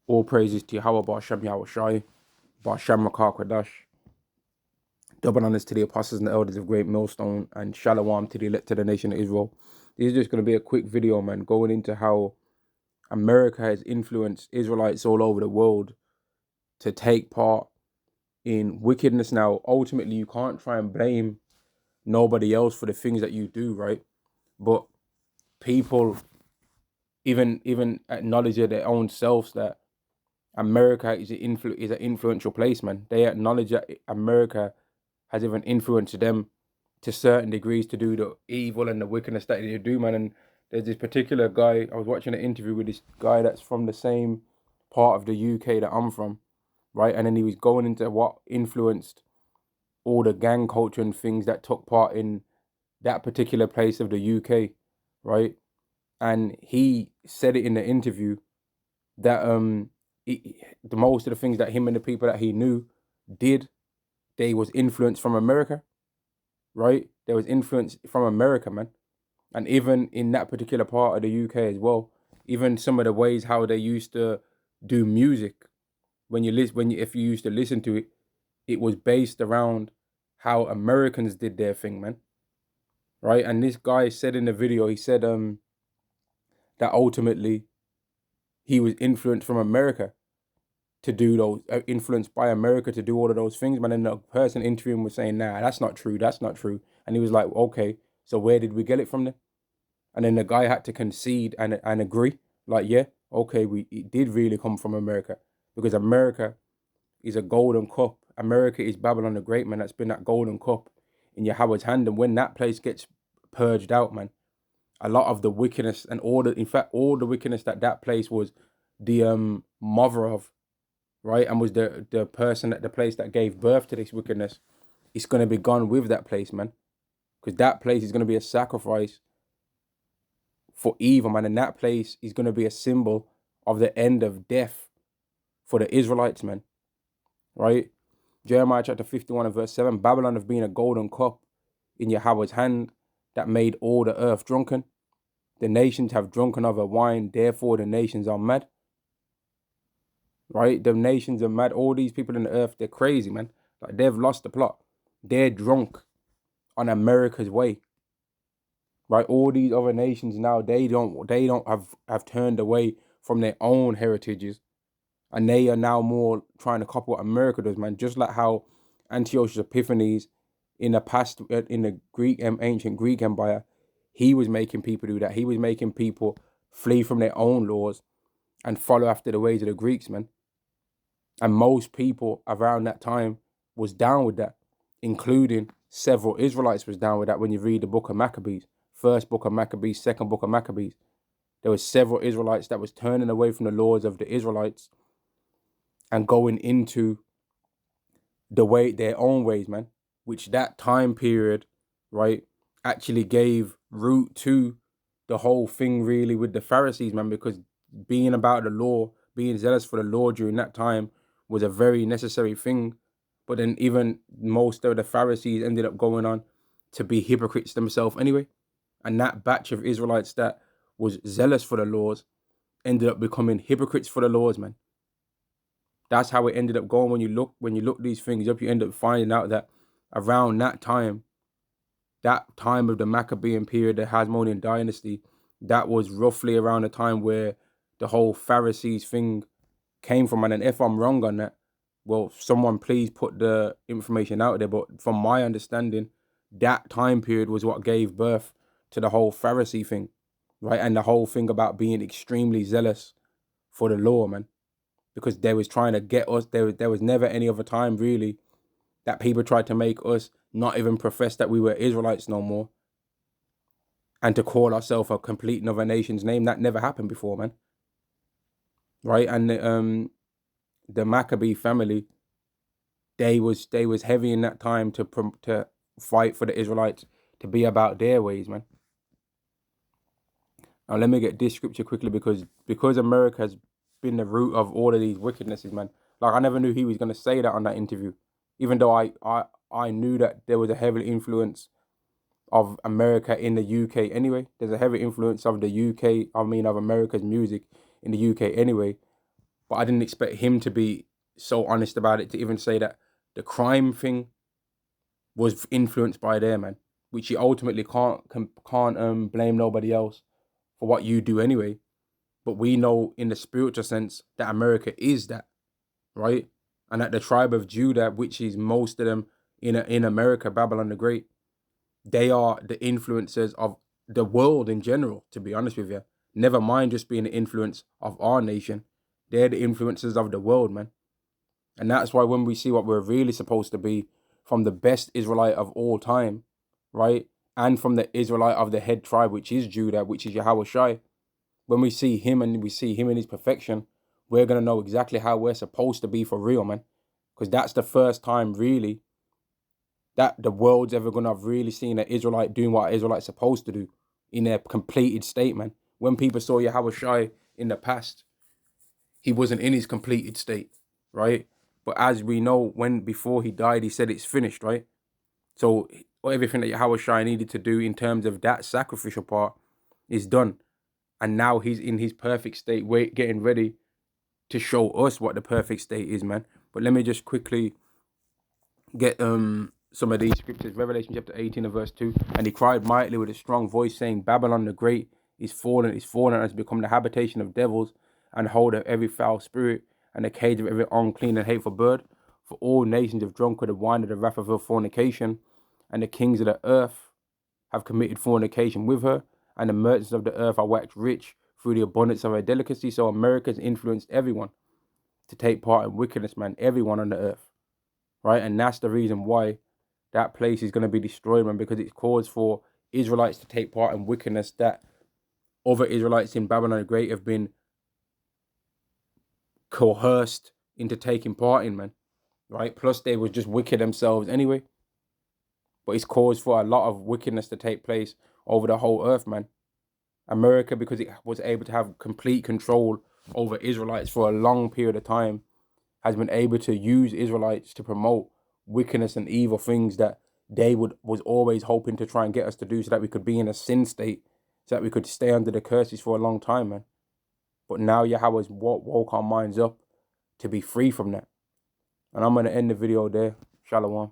All praises to Yahweh Ba'Shem Yahushai, Ba'Shem Rakah Kodash. Double honors to the apostles and the elders of Great Millstone, and Shalom to the elect of the nation of Israel. This is just going to be a quick video, man, going into how America has influenced Israelites all over the world to take part in wickedness. Now, ultimately, you can't try and blame nobody else for the things that you do, right? But people even acknowledge it their own selves that America is an influential place, man. They acknowledge that America has even influenced them to certain degrees to do the evil and the wickedness that they do, man. And there's this particular guy, I was watching an interview with this guy that's from the same part of the UK that I'm from, right? And then he was going into what influenced all the gang culture and things that took part in that particular place of the UK, right? And he said it in the interview that the most of the things that him and the people that he knew did, they was influenced from America, right? There was influence from America, man. And even in that particular part of the UK as well, even some of the ways how they used to do music, if you used to listen to it, it was based around how Americans did their thing, man. Right? And this guy said in the video, he said that ultimately he was influenced from America to do those, influenced by America to do all of those things, man. And the person interviewing was saying, nah, that's not true, that's not true. And he was like, okay, so where did we get it from then? And then the guy had to concede and agree, like, yeah, okay, it did really come from America, because America is a golden cup. America is Babylon the Great, man. That's been that golden cup in Yahweh's hand. And when that place gets purged out, man, a lot of the wickedness and in fact, all the wickedness that place was the mother of, right, and was the person at the place that gave birth to this wickedness, it's going to be gone with that place, man. Because that place is going to be a sacrifice for evil, man. And that place is going to be a symbol of the end of death for the Israelites, man. Right? Jeremiah chapter 51 and verse 7, Babylon have been a golden cup in Yahweh's hand that made all the earth drunken. The nations have drunken of her wine, therefore the nations are mad. Right? The nations are mad. All these people in the earth, they're crazy, man. Like, they've lost the plot. They're drunk on America's way. Right? All these other nations now, they don't have turned away from their own heritages, and they are now more trying to copy what America does, man. Just like how Antiochus Epiphanes in the past, in the ancient Greek Empire, he was making people do that. He was making people flee from their own laws and follow after the ways of the Greeks, man. And most people around that time was down with that, including several Israelites was down with that. When you read the book of Maccabees, first book of Maccabees, second book of Maccabees, there was several Israelites that was turning away from the laws of the Israelites and going into their own ways, man. Which that time period, right, actually gave root to the whole thing really with the Pharisees, man, because being about the law, being zealous for the law during that time was a very necessary thing. But then even most of the Pharisees ended up going on to be hypocrites themselves anyway. And that batch of Israelites that was zealous for the laws ended up becoming hypocrites for the laws, man. That's how it ended up going. When you look these things up, you end up finding out that around that time of the Maccabean period, the Hasmonean dynasty, that was roughly around the time where the whole Pharisees thing came from. And if I'm wrong on that, well, someone please put the information out there. But from my understanding, that time period was what gave birth to the whole Pharisee thing, right? And the whole thing about being extremely zealous for the law, man. Because they was trying to get us, there was never any other time really that people tried to make us not even profess that we were Israelites no more, and to call ourselves a complete another nation's name. That never happened before, man. Right? And the Maccabee family, they was heavy in that time to fight for the Israelites to be about their ways, man. Now let me get this scripture quickly, because America has been the root of all of these wickednesses, man. Like, I never knew he was gonna say that on that interview, even though I knew that there was a heavy influence of America in the UK anyway. There's a heavy influence of the UK, of America's music in the UK anyway. But I didn't expect him to be so honest about it, to even say that the crime thing was influenced by there, man. Which you ultimately can't blame nobody else for what you do anyway. But we know in the spiritual sense that America is that, right? And that the tribe of Judah, which is most of them in America, Babylon the Great, they are the influencers of the world in general, to be honest with you. Never mind just being the influence of our nation. They're the influencers of the world, man. And that's why when we see what we're really supposed to be from the best Israelite of all time, right? And from the Israelite of the head tribe, which is Judah, which is Yahweh Shai, when we see him and we see him in his perfection, we're going to know exactly how we're supposed to be for real, man. Because that's the first time really that the world's ever going to have really seen an Israelite doing what an Israelite's supposed to do in their completed state, man. When people saw Yahweh Shai in the past, he wasn't in his completed state, right? But as we know, when before he died, he said it's finished, right? So everything that Yahweh Shai needed to do in terms of that sacrificial part is done. And now he's in his perfect state, getting ready to show us what the perfect state is, man. But let me just quickly get some of these scriptures. Revelation chapter 18 and verse 2. And he cried mightily with a strong voice, saying, Babylon the Great is fallen, and has become the habitation of devils, and hold of every foul spirit, and the cage of every unclean and hateful bird. For all nations have drunk of the wine of the wrath of her fornication, and the kings of the earth have committed fornication with her, and the merchants of the earth are waxed rich through the abundance of her delicacy. So America's influenced everyone to take part in wickedness, man. Everyone on the earth, right? And that's the reason why that place is going to be destroyed, man, because it's caused for Israelites to take part in wickedness that other Israelites in Babylon the Great have been coerced into taking part in, man, right? Plus, they were just wicked themselves anyway. But it's caused for a lot of wickedness to take place over the whole earth, man. America, because it was able to have complete control over Israelites for a long period of time, has been able to use Israelites to promote wickedness and evil things that they was always hoping to try and get us to do, so that we could be in a sin state, so that we could stay under the curses for a long time, man. But now Yahweh's woke our minds up to be free from that. And I'm going to end the video there. Shalom.